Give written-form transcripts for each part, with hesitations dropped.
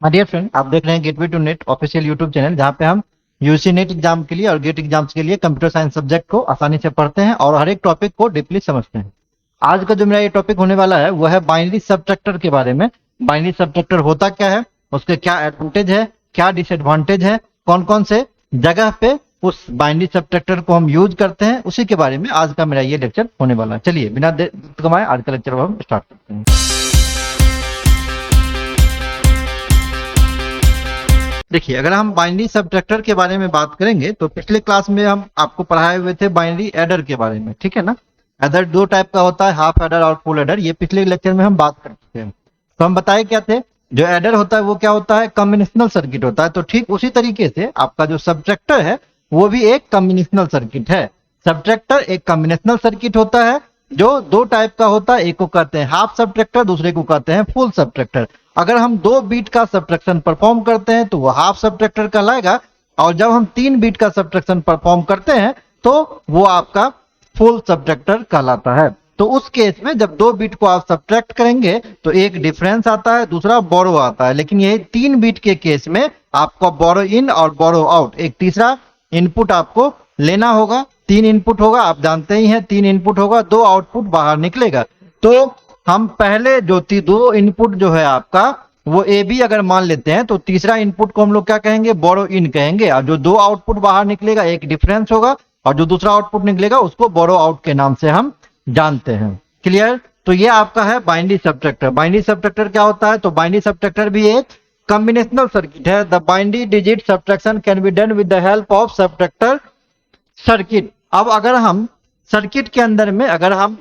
हाँ dear friend, आप देख रहे हैं gateway to net official YouTube channel, जहाँ पे हम यूजी नेट एग्जाम के लिए और गेट एग्जाम्स के लिए कंप्यूटर साइंस सब्जेक्ट को आसानी से पढ़ते हैं और हर एक टॉपिक को डीपली समझते हैं। आज का जो मेरा ये टॉपिक होने वाला है वो है बाइनरी सबट्रैक्टर के बारे में। बाइनरी सबट्रैक्टर होता क्या है, उसके क्या एडवांटेज है, क्या डिसएडवांटेज है, कौन कौन से जगह पे उस बाइनरी सबट्रैक्टर को हम यूज करते हैं, उसी के बारे में आज का मेरा ये लेक्चर होने वाला है। चलिए बिना देर कमाए आज का लेक्चर हम स्टार्ट करते हैं। देखिए, अगर हम बाइनरी सबट्रैक्टर के बारे में बात करेंगे तो पिछले क्लास में हम आपको पढ़ाए हुए थे बाइनरी एडर के बारे में, ठीक है ना। एडर दो टाइप का होता है, हाफ एडर और फुल एडर। ये पिछले लेक्चर में हम बात कर चुके हैं। तो हम बताए क्या थे, जो एडर होता है वो क्या होता है, कॉम्बिनेशनल सर्किट होता है। तो ठीक उसी तरीके से आपका जो सबट्रैक्टर है वो भी एक कॉम्बिनेशनल सर्किट है। सबट्रैक्टर एक कॉम्बिनेशनल सर्किट होता है जो दो टाइप का होता है। एक को कहते हैं हाफ सबट्रैक्टर, दूसरे को कहते हैं फुल सबट्रैक्टर। अगर हम 2 बीट का सब्ट्रैक्शन परफॉर्म करते हैं तो वो हाफ सबट्रैक्टर कहलाएगा, और जब हम 3 बीट का सब्ट्रैक्शन परफॉर्म करते हैं तो वो आपका फुल सबट्रैक्टर कहलाता है। तो उस केस में जब 2 बीट को आप सब्ट्रैक्ट करेंगे तो एक डिफरेंस आता है, दूसरा बोरो आता है। लेकिन ये 3 बीट के केस में आपको बोरो इन और बोरो आउट, एक तीसरा इनपुट आपको लेना होगा। 3 इनपुट होगा, आप जानते ही हैं, 3 इनपुट होगा, 2 आउटपुट बाहर निकलेगा। तो हम पहले जो 2 इनपुट जो है आपका वो ए बी अगर मान लेते हैं तो तीसरा इनपुट को हम लोग क्या कहेंगे, बोरो इन कहेंगे। और जो 2 आउटपुट बाहर निकलेगा एक डिफरेंस होगा, और जो दूसरा आउटपुट निकलेगा उसको बोरो आउट के नाम से हम जानते हैं। क्लियर। तो ये आपका है बाइनरी सबट्रैक्टर। बाइनरी सबट्रैक्टर क्या होता है, तो बाइनरी सबट्रैक्टर भी एक कॉम्बिनेशनल सर्किट है। The binary digit subtraction can be done with the help of subtractor circuit. अब अगर हम सर्किट के अंदर में, अगर हम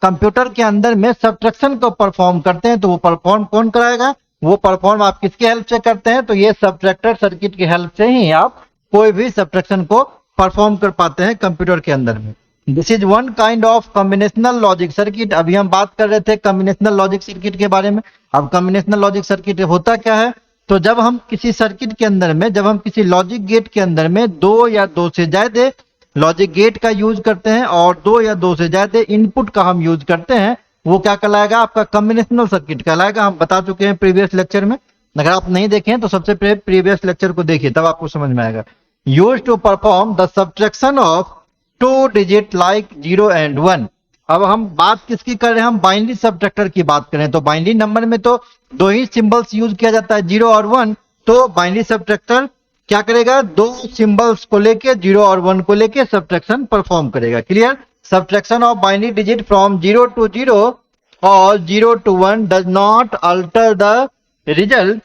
कंप्यूटर के अंदर में सबट्रैक्शन को परफॉर्म करते हैं तो वो परफॉर्म कौन कराएगा, वो परफॉर्म आप किसके हेल्प से करते हैं, तो ये सबट्रैक्टर सर्किट की हेल्प से ही आप कोई भी सबट्रैक्शन को परफॉर्म कर पाते हैं कंप्यूटर के अंदर में। This is one kind of combinational logic circuit. अभी हम बात कर रहे थे कॉम्बिनेशनल लॉजिक सर्किट के बारे में। अब कॉम्बिनेशनल लॉजिक सर्किट होता क्या है, तो जब हम किसी सर्किट के अंदर में, जब हम किसी लॉजिक गेट के अंदर में 2 या 2 से ज्यादा लॉजिक गेट का यूज करते हैं और 2 या 2 से ज्यादा इनपुट का हम यूज करते हैं, वो क्या कहलाएगा, आपका कॉम्बिनेशनल सर्किट कहलाएगा। हम बता चुके हैं प्रीवियस लेक्चर में। अगर आप नहीं देखें तो सबसे पहले प्रीवियस लेक्चर को देखिए, तब आपको समझ में आएगा। Use to perform the subtraction of 2 digit like 0 and 1। अब हम बात किसकी कर रहे हैं, हम बाइनरी सबट्रैक्टर की बात करें तो बाइनरी नंबर में तो 2 ही सिंबल्स यूज किया जाता है, 0 और 1। तो बाइनरी सबट्रैक्टर क्या करेगा, 2 सिंबल्स को लेके 0 और 1 को लेके सब्ट्रैक्शन परफॉर्म करेगा। Clear. Subtraction of binary digit from 0 to 0 और 0 to 1 does not alter the result.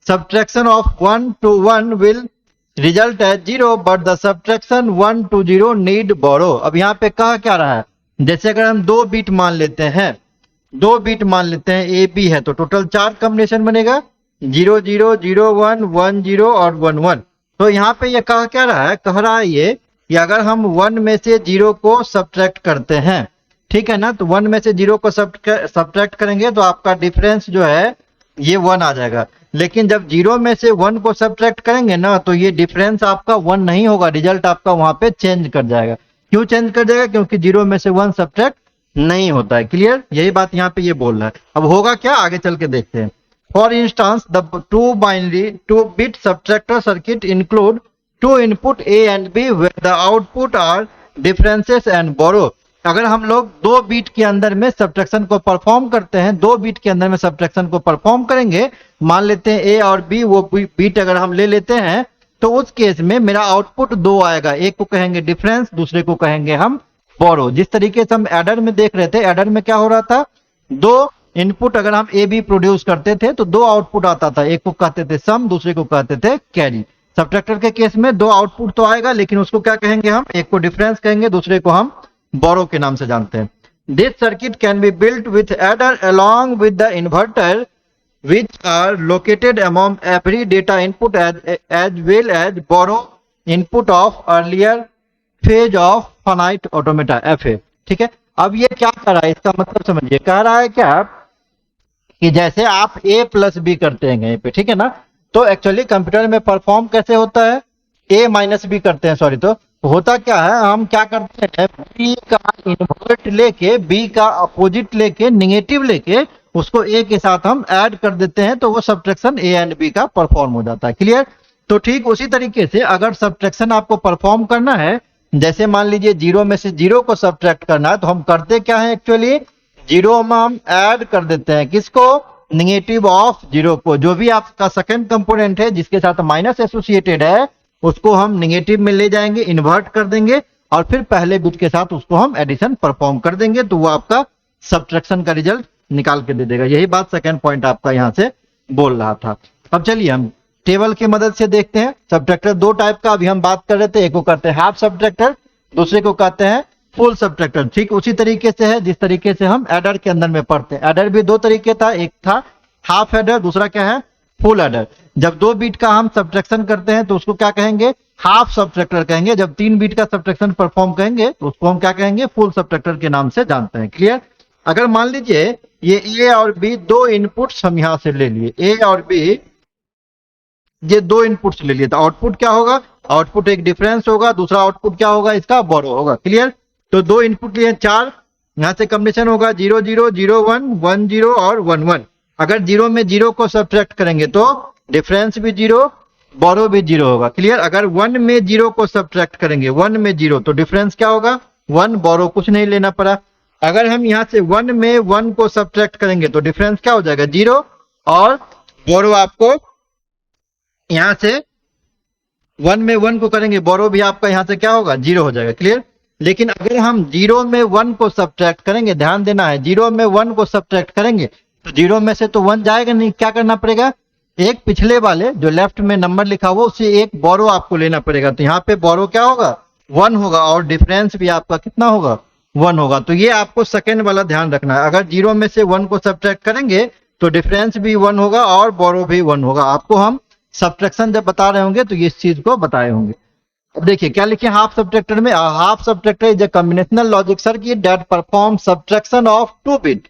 Subtraction of 1 to 1 will result as 0 but the subtraction 1 to 0 need borrow. अब यहाँ पे कहा क्या रहा है, जैसे अगर हम 2 बीट मान लेते हैं, 2 बीट मान लेते हैं ए बी है, तो टोटल 4 कॉम्बिनेशन बनेगा, 0 0 0 1 1 0 और 1 1। तो यहाँ पे ये कह क्या रहा है, कह रहा है ये कि अगर हम 1 में से 0 को सब्ट्रैक्ट करते हैं, ठीक है ना, तो 1 में से 0 को सब्ट्रैक्ट करेंगे तो आपका डिफरेंस जो है ये 1 आ जाएगा। लेकिन जब 0 में से 1 को सब्ट्रैक्ट करेंगे ना तो ये डिफरेंस आपका 1 नहीं होगा, रिजल्ट आपका वहां पे चेंज कर जाएगा। क्यों चेंज कर जाएगा, क्योंकि 0 में से 1 सब्ट्रैक्ट नहीं होता है। क्लियर। यही बात यहाँ पे ये बोल रहा है। अब होगा क्या, आगे चल के देखते हैं। For instance, the 2 bit subtractor circuit include 2 input A and B where the output are differences and borrow। अगर हम लोग 2 बीट के अंदर में सब्ट्रैक्शन को परफॉर्म करते हैं, 2 बीट के अंदर में सब्ट्रैक्शन को परफॉर्म करेंगे, मान लेते हैं A और B, वो बीट अगर हम ले लेते हैं तो उस केस में मेरा आउटपुट 2 आएगा। एक को कहेंगे डिफरेंस, दूसरे को कहेंगे हम बोरो। जिस तरीके से हम एडर में देख रहे थे, एडर में क्या हो रहा था, 2 इनपुट अगर हम ए बी प्रोड्यूस करते थे तो 2 आउटपुट आता था, एक को कहते थे सम, दूसरे को कहते थे कैरी। सब्ट्रैक्टर के केस में 2 आउटपुट तो आएगा, लेकिन उसको क्या कहेंगे हम, एक को डिफरेंस कहेंगे, दूसरे को हम बोरो के नाम से जानते हैं। This circuit can be built with adder along with the inverter which are located among every data input as well as borrow input of earlier phase of finite automata FA। ठीक है। अब ये क्या कर रहा है, इसका मतलब समझिए, कह रहा है क्या कि जैसे आप A प्लस बी करते हैं कहीं पे, ठीक है ना, तो एक्चुअली कंप्यूटर में परफॉर्म कैसे होता है, ए माइनस बी करते हैं, सॉरी, तो होता क्या है, हम क्या करते हैं, बी का इन्वर्ट लेके, बी का अपोजिट लेके, निगेटिव लेके उसको ए के साथ हम ऐड कर देते हैं, तो वो सब्ट्रैक्शन ए एंड बी का परफॉर्म हो जाता है। क्लियर? तो ठीक उसी तरीके से अगर सब्ट्रैक्शन आपको परफॉर्म करना है, जैसे मान लीजिए जीरो में से जीरो को सब्ट्रैक्ट करना है, तो हम करते क्या है, एक्चुअली जीरो में हम ऐड कर देते हैं किसको, निगेटिव ऑफ जीरो को, जो भी आपका सेकंड कंपोनेंट है जिसके साथ माइनस एसोसिएटेड है उसको हम निगेटिव में ले जाएंगे, इन्वर्ट कर देंगे और फिर पहले बिट के साथ उसको हम एडिशन परफॉर्म कर देंगे, तो वो आपका सब्ट्रैक्शन का रिजल्ट निकाल के दे देगा। यही बात सेकंड पॉइंट आपका यहां से बोल रहा था। अब चलिए हम टेबल की मदद से देखते हैं। सब्ट्रैक्टर दो टाइप का अभी हम बात कर रहे थे, एक को कहते हैं हाफ सब्ट्रैक्टर, दूसरे को कहते हैं फुल सब्ट्रैक्टर। ठीक उसी तरीके से है जिस तरीके से हम एडर के अंदर में पढ़ते हैं। एडर भी दो तरीके था, एक था हाफ एडर, दूसरा क्या है, फुल एडर। जब दो बीट का हम सब्ट्रैक्शन करते हैं तो उसको क्या कहेंगे, हाफ सब्ट्रैक्टर कहेंगे। जब तीन बीट का सब्ट्रैक्शन परफॉर्म कहेंगे तो उसको हम क्या कहेंगे, फुल सब्ट्रैक्टर के नाम से जानते हैं। क्लियर? अगर मान लीजिए ये ए और बी दो इनपुट्स हम यहां से ले लिए, ए और बी ये दो इनपुट्स ले लिए, तो आउटपुट क्या होगा, आउटपुट एक डिफरेंस होगा, दूसरा आउटपुट क्या होगा, इसका बोरो होगा। क्लियर? तो दो इनपुट लिए चार, यहां से कॉम्बिनेशन होगा 0 0 0 1 1 0 और 1 1। अगर जीरो में जीरो को सब्ट्रैक्ट करेंगे तो डिफरेंस भी जीरो, बोरो भी जीरो होगा। क्लियर? अगर 1 में जीरो को सब्ट्रैक्ट करेंगे, 1 में जीरो, तो डिफरेंस क्या होगा, 1, बोरो कुछ नहीं लेना पड़ा। अगर हम यहां से 1 में 1 को सब्ट्रैक्ट करेंगे तो डिफरेंस क्या हो जाएगा, जीरो, और बोरो आपको यहां से 1 में 1 को करेंगे, बोरो भी आपका यहां से क्या होगा, जीरो हो जाएगा। क्लियर? लेकिन अगर हम 0 में 1 को सब्ट्रैक्ट करेंगे, ध्यान देना है, 0 में 1 को सब्ट्रैक्ट करेंगे तो 0 में से तो 1 जाएगा नहीं, क्या करना पड़ेगा, एक पिछले वाले जो लेफ्ट में नंबर लिखा हुआ उससे एक बोरो आपको लेना पड़ेगा। तो यहाँ पे बोरो क्या होगा, 1 होगा, और डिफरेंस भी आपका कितना होगा, 1 होगा। तो ये आपको सेकेंड वाला ध्यान रखना है। अगर 0 में से 1 को सब्ट्रैक्ट करेंगे तो डिफरेंस भी 1 होगा और बोरो भी 1 होगा। आपको हम सब्ट्रैक्शन जब बता रहे होंगे तो ये इस चीज को बताए होंगे। अब देखिए क्या लिखे हाफ सब्ट्रैक्टर में, half subtractor is a combinational logic circuit that perform subtraction of two bit.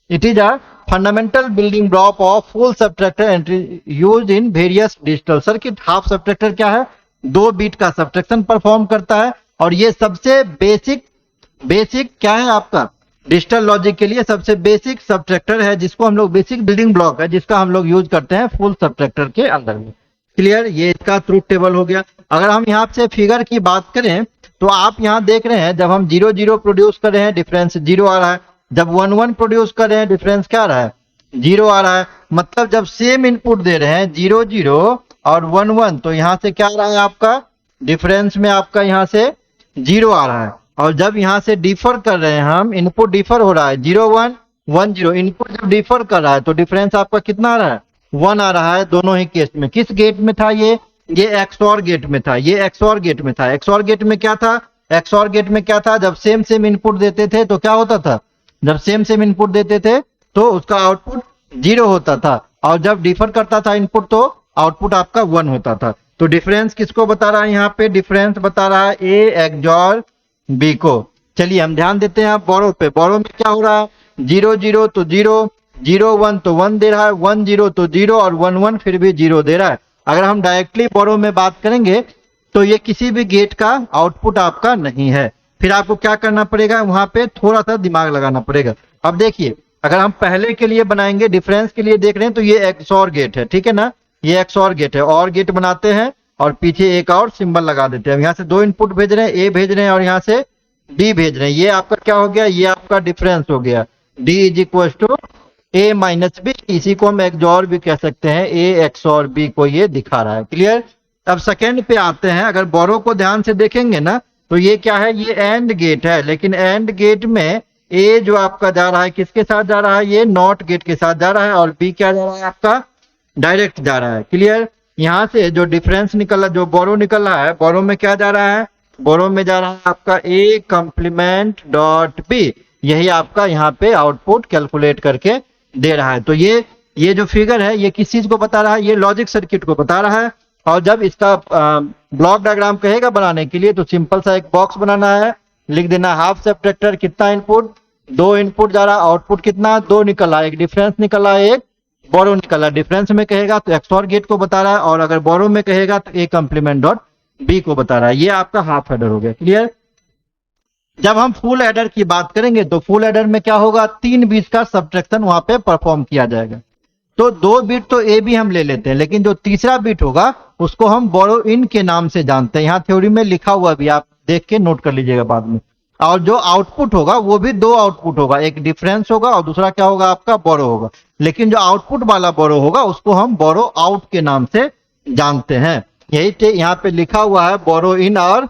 It is a fundamental building block of full subtractor and used in various digital circuit। Half subtractor क्या है, दो beat का subtraction perform करता है, और ये सबसे basic क्या है आपका, डिजिटल लॉजिक के लिए सबसे बेसिक सब्ट्रैक्टर है, जिसको हम लोग बेसिक बिल्डिंग ब्लॉक है जिसका हम लोग यूज करते हैं फुल सब्ट्रैक्टर के अंदर में। क्लियर? ये इसका ट्रूथ टेबल हो गया। अगर हम यहाँ से फिगर की बात करें तो आप यहाँ देख रहे हैं, जब हम 0 0 प्रोड्यूस कर रहे हैं डिफरेंस 0 आ रहा है, जब 1 1 प्रोड्यूस कर रहे हैं डिफरेंस क्या आ रहा है, 0 आ रहा है। मतलब जब सेम इनपुट दे रहे हैं 0 0 और 1 1, तो यहाँ से क्या आ रहा है आपका, डिफरेंस में आपका यहाँ से 0 आ रहा है। और जब यहाँ से डिफर कर रहे हैं हम, इनपुट डिफर हो रहा है 0 1 1 0, इनपुट जब डिफर कर रहा है तो डिफरेंस आपका कितना आ रहा है, 1 आ रहा है दोनों ही केस में। किस गेट में था ये एक्सओर गेट में था, ये एक्सओर गेट में था। एक्सओर गेट में क्या था, एक्सओर गेट में क्या था, जब सेम इनपुट देते थे तो क्या होता था, जब सेम इनपुट देते थे तो उसका आउटपुट 0 होता था, और जब डिफर करता था इनपुट तो आउटपुट आपका 1 होता था। तो डिफरेंस किसको बता रहा है, यहाँ पे डिफरेंस बता रहा है ए एक्सओर बी को। चलिए हम ध्यान देते हैं बोरो पे। बोरो में क्या हो रहा है, 0 0 तो 0, 0 1 तो 1 दे रहा है, 1 0 तो 0, और 1 1 फिर भी 0 दे रहा है। अगर हम डायरेक्टली बोरो में बात करेंगे तो ये किसी भी गेट का आउटपुट आपका नहीं है, फिर आपको क्या करना पड़ेगा, वहां पे थोड़ा सा दिमाग लगाना पड़ेगा। अब देखिए अगर हम पहले के लिए बनाएंगे, डिफरेंस के लिए देख रहे हैं, तो ये एक्सओर गेट है, ठीक है ना, ये एक्सओर गेट है, और गेट बनाते हैं और पीछे एक और सिंबल लगा देते हैं। यहाँ से दो इनपुट भेज रहे हैं, ए भेज रहे हैं और यहाँ से डी भेज रहे हैं। ये आपका क्या हो गया, ये आपका डिफरेंस हो गया, D is equal to A minus B. इसी को हम एक्सओर भी कह सकते हैं, ए एक्सओर बी को ये दिखा रहा है। क्लियर? अब सेकेंड पे आते हैं। अगर बोरो को ध्यान से देखेंगे ना तो ये क्या है, ये एंड गेट है, लेकिन एंड गेट में ए जो आपका जा रहा है किसके साथ जा रहा है, ये नॉट गेट के साथ जा रहा है, और बी क्या जा रहा है आपका, डायरेक्ट जा रहा है। क्लियर? यहाँ से जो डिफरेंस निकल रहा, जो बोरो निकल रहा है, बोरो में क्या जा रहा है, बोरो में जा रहा है आपका ए कॉम्प्लीमेंट डॉट बी। यही आपका यहाँ पे आउटपुट कैलकुलेट करके दे रहा है। तो ये जो फिगर है ये किस चीज को बता रहा है, ये लॉजिक सर्किट को बता रहा है। और जब इसका ब्लॉक डायग्राम कहेगा बनाने के लिए तो सिंपल सा एक बॉक्स बनाना है, लिख देना हाफ सब्ट्रैक्टर, कितना इनपुट, 2 इनपुट जा रहा, आउटपुट कितना, 2 निकला, एक डिफरेंस निकला, एक बोरो निकला। डिफरेंस में कहेगा तो एक्सओर गेट को बता रहा है, और अगर बोरो में कहेगा तो ए कॉम्प्लीमेंट डॉट बी को बता रहा है, ये आपका हाफ एडर हो गया। क्लियर? जब हम फुल एडर की बात करेंगे तो फुल एडर में क्या होगा, 3 बिट का सब्ट्रैक्शन वहां पे परफॉर्म किया जाएगा। तो 2 बिट तो ए भी हम ले लेते हैं, लेकिन जो तीसरा बिट होगा उसको हम बोरो इन के नाम से जानते हैं। यहाँ थ्योरी में लिखा हुआ भी, आप देख के नोट कर लीजिएगा बाद में। और जो आउटपुट होगा वो भी 2 आउटपुट होगा, एक डिफरेंस होगा और दूसरा क्या होगा आपका, बोरो होगा। लेकिन जो आउटपुट वाला बोरो होगा उसको हम बोरो आउट के नाम से जानते हैं। यही यहाँ पे लिखा हुआ है, बोरो इन और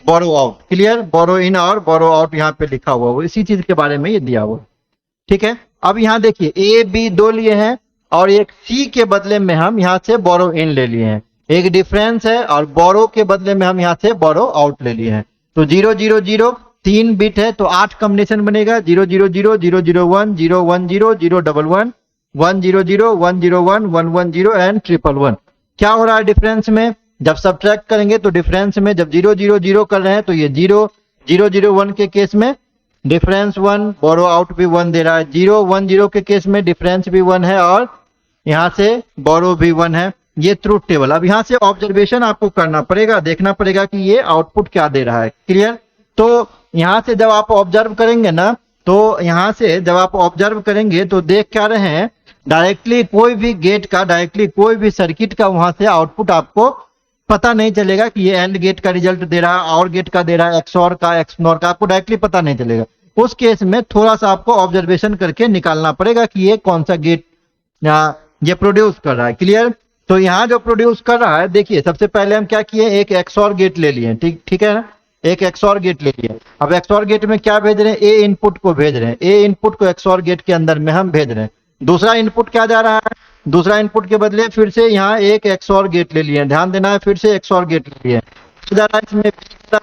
बोरो आउट। क्लियर? बोरो इन और बोरो आउट यहाँ पे लिखा हुआ, वो इसी चीज के बारे में ये दिया हुआ। ठीक है, अब यहाँ देखिए ए बी 2 लिए हैं और एक सी के बदले में हम यहाँ से बोरो इन ले लिए हैं। एक डिफरेंस है और बोरो के बदले में हम यहाँ से बोरो आउट ले लिए हैं। तो 0 0 0 3 बिट है तो 8 कॉम्बिनेशन बनेगा, 0 0 0 0 0 1 0 1 0 0 1 1 1 0 0 1 0 1 1 1 0 एंड 1 1 1। क्या हो रहा है डिफरेंस में, जब सब्ट्रैक्ट करेंगे तो डिफरेंस में जब 0 0 0 कर रहे हैं तो ये 0 0 0 1 के केस में डिफरेंस 1, बोरो आउट भी 1 दे रहा है। 0 1 0 के केस में डिफरेंस भी 1 है और यहाँ से बोरो भी 1 है। ये ट्रूथ टेबल। अब यहाँ से ऑब्जर्वेशन आपको करना पड़ेगा, देखना पड़ेगा कि ये आउटपुट क्या दे रहा है। क्लियर? तो यहाँ से जब आप ऑब्जर्व करेंगे ना, तो यहाँ से जब आप ऑब्जर्व करेंगे तो देख क्या रहे हैं, डायरेक्टली कोई भी गेट का, डायरेक्टली कोई भी सर्किट का वहां से आउटपुट आपको पता नहीं चलेगा कि ये एंड गेट का रिजल्ट दे रहा है, और गेट का दे रहा है, एक्सऑर का, एक्सनोर का, आपको डायरेक्टली पता नहीं चलेगा। उस केस में थोड़ा सा आपको ऑब्जर्वेशन करके निकालना पड़ेगा कि ये कौन सा गेट ये प्रोड्यूस कर रहा है। क्लियर? तो यहाँ जो प्रोड्यूस कर रहा है, देखिए सबसे पहले हम क्या किए, एक एक्सऑर गेट ले लिए। ठीक है ना, एक एक्सऑर गेट ले लिए। अब एक्सऑर गेट में क्या भेज रहे हैं, ए इनपुट को भेज रहे हैं, ए इनपुट को एक्सऑर गेट के अंदर में हम भेज रहे हैं। दूसरा इनपुट क्या जा रहा है, दूसरा इनपुट के बदले फिर से यहाँ एक एक्सऑर गेट ले लिए, ध्यान देना है, फिर से एक्सऑर गेट ले लिए जा रहा है, इसमें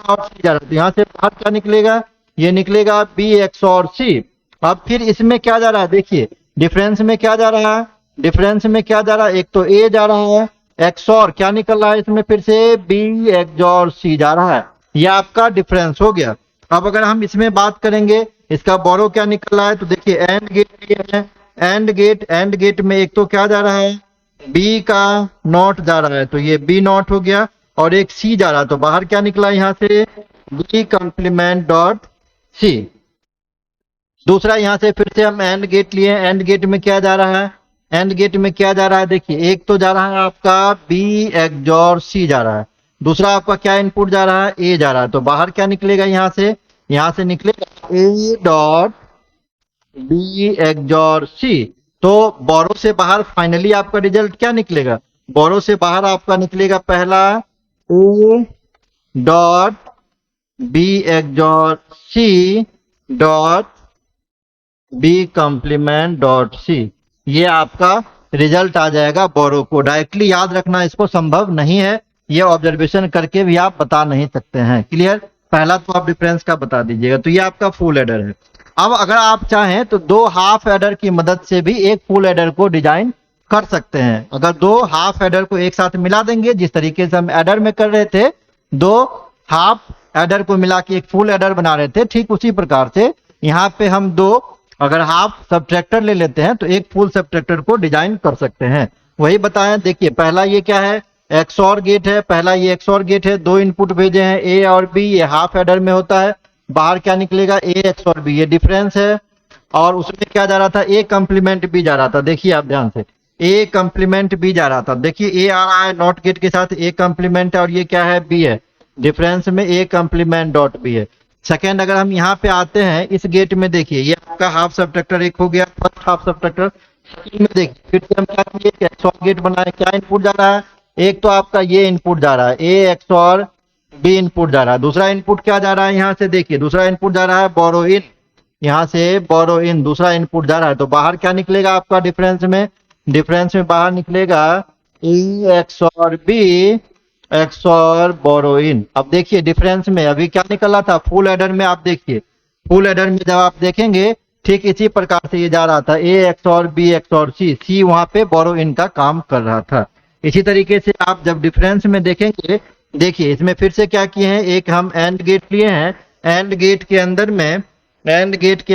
और सी जा रहा है। तो यहाँ से बाहर क्या निकलेगा, ये निकलेगा बी एक्सऑर सी। अब फिर इसमें क्या जा रहा है, देखिए डिफरेंस में क्या जा रहा है, डिफरेंस में क्या जा रहा है, एक तो ए जा रहा है, एक्सऑर क्या निकल रहा है इसमें, फिर से बी एक्सऑर सी जा रहा है। ये आपका डिफरेंस हो गया। अब अगर हम इसमें बात करेंगे, इसका बोरो क्या निकल रहा है, तो देखिए एंड गेट लिए हैं, एंड गेट में एक तो क्या जा रहा है, बी का नॉट जा रहा है, तो ये बी नॉट हो गया, और एक सी जा रहा है, तो बाहर क्या निकला यहाँ से, बी कॉम्प्लीमेंट डॉट सी। दूसरा यहाँ से फिर से हम एंड गेट लिए, एंड गेट में क्या जा रहा है, एंड गेट में क्या जा रहा है, देखिए एक तो जा रहा है आपका बी एक्सऑर सी जा रहा है, दूसरा आपका क्या इनपुट जा रहा है, ए जा रहा है, तो बाहर क्या निकलेगा यहाँ से निकलेगा ए डॉट बी एक्सऑर सी। तो बोरो से बाहर फाइनली आपका रिजल्ट क्या निकलेगा, बोरो से बाहर आपका निकलेगा पहला A dot B XOR C dot B complement dot C. ये आपका रिजल्ट आ जाएगा बोरो को। डायरेक्टली याद रखना इसको संभव नहीं है, ये ऑब्जर्वेशन करके भी आप बता नहीं सकते हैं। क्लियर? पहला तो आप डिफरेंस का बता दीजिएगा। तो ये आपका फुल एडर है। अब अगर आप चाहें तो 2 हाफ एडर की मदद से भी एक फुल एडर को डिजाइन कर सकते हैं। अगर 2 हाफ एडर को एक साथ मिला देंगे, जिस तरीके से हम एडर में कर रहे थे, 2 हाफ एडर को मिला के एक फुल एडर बना रहे थे, ठीक उसी प्रकार से यहाँ पे हम 2 अगर हाफ सब्ट्रैक्टर ले लेते हैं तो एक फुल सब्ट्रैक्टर को डिजाइन कर सकते हैं। वही बताएं, देखिए पहला ये क्या है, एक्सऑर गेट है, पहला ये एक्सऑर गेट है, 2 इनपुट भेजे हैं ए और बी, ये हाफ एडर में होता है, बाहर क्या निकलेगा ए एक्सऑर बी, ये डिफरेंस है, और उसमें क्या जा रहा था, ए कॉम्प्लीमेंट बी जा रहा था। देखिए आप ध्यान से, ए कॉम्प्लीमेंट बी जा रहा था, देखिए ए आ रहा है नॉट गेट के साथ, ए कॉम्प्लीमेंट है, और ये क्या है, बी है, डिफरेंस में ए कॉम्प्लीमेंट डॉट बी है। सेकेंड अगर हम यहाँ पे आते हैं इस गेट में, देखिए ये आपका हाफ सब्ट्रैक्टर एक हो गया, फर्स्ट हाफ सब्ट्रैक्टर में देखिए फिर से हम क्या किए, एक्सऑर गेट बनाए, क्या इनपुट जा रहा है, एक तो आपका ये इनपुट जा रहा है ए एक्सऑर बी इनपुट जा रहा है, दूसरा इनपुट क्या जा रहा है, यहाँ से देखिए दूसरा इनपुट जा रहा है बोरो इन, यहाँ से बोरो इन दूसरा इनपुट जा रहा है, तो बाहर क्या निकलेगा आपका डिफरेंस में बाहर निकलेगा ए एक्सऑर बी एक्सऑर बोरो इन। अब देखिए डिफरेंस में अभी क्या निकला था, फुल एडर में आप देखिए, फुल एडर में जब आप देखेंगे ठीक इसी प्रकार से ये जा रहा था, ए एक्सऑर बी एक्सऑर सी, सी वहां पे बोरो इन का काम कर रहा था। इसी तरीके से आप जब डिफरेंस में देखेंगे, देखिए इसमें फिर से क्या किए हैं, एक हम एंड गेट लिए हैं, एंड गेट के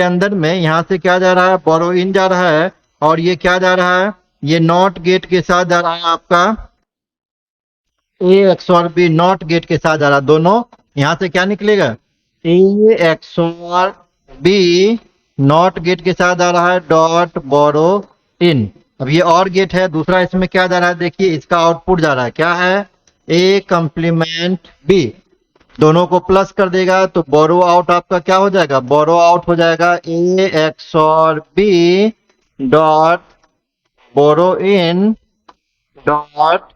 अंदर में यहाँ से क्या जा रहा है, बोरो इन जा रहा है, और ये क्या जा रहा है, ये नॉट गेट के साथ जा रहा है आपका ए XOR बी नॉट गेट के साथ जा रहा है, दोनों यहां से क्या निकलेगा, ए XOR बी नॉट गेट के साथ आ रहा है डॉट बोरो इन। अब ये और गेट है दूसरा, इसमें क्या जा रहा है देखिए, इसका आउटपुट जा रहा है क्या है, ए कंप्लीमेंट बी, दोनों को प्लस कर देगा तो बोरो आउट आपका क्या हो जाएगा, बोरो आउट हो जाएगा A XOR B dot borrow in dot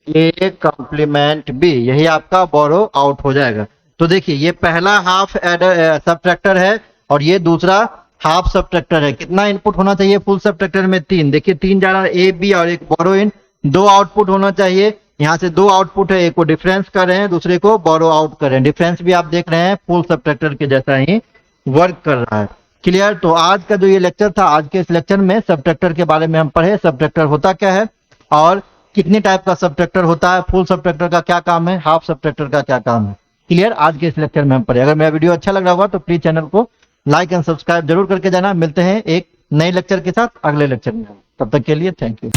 A complement B, यही आपका बोरो आउट हो जाएगा। तो देखिए ये पहला हाफ एडर सबट्रैक्टर है और ये दूसरा हाफ सबट्रैक्टर है। कितना इनपुट होना चाहिए फुल सबट्रैक्टर में, 3, देखिए 3 जा रहा है ए बी और एक बोरो इन, 2 आउटपुट होना चाहिए, यहाँ से 2 आउटपुट है, एक को डिफरेंस कर रहे हैं दूसरे को बोरो आउट कर रहे हैं, डिफरेंस भी आप देख रहे हैं फुल सबट्रैक्टर के जैसा ही वर्क कर रहा है। क्लियर। तो आज का जो ये लेक्चर था, आज के इस लेक्चर में सबट्रैक्टर के बारे में हम पढ़े, सबट्रैक्टर होता क्या है और कितने टाइप का सबट्रैक्टर होता है, फुल सबट्रैक्टर का क्या काम है, हाफ सबट्रैक्टर का क्या काम है। क्लियर। आज के इस लेक्चर में हम पढ़े। अगर मेरा वीडियो अच्छा लग रहा होगा तो प्लीज चैनल को लाइक एंड सब्सक्राइब जरूर करके जाना। मिलते हैं एक नए लेक्चर के साथ अगले लेक्चर में, तब तक के लिए थैंक यू।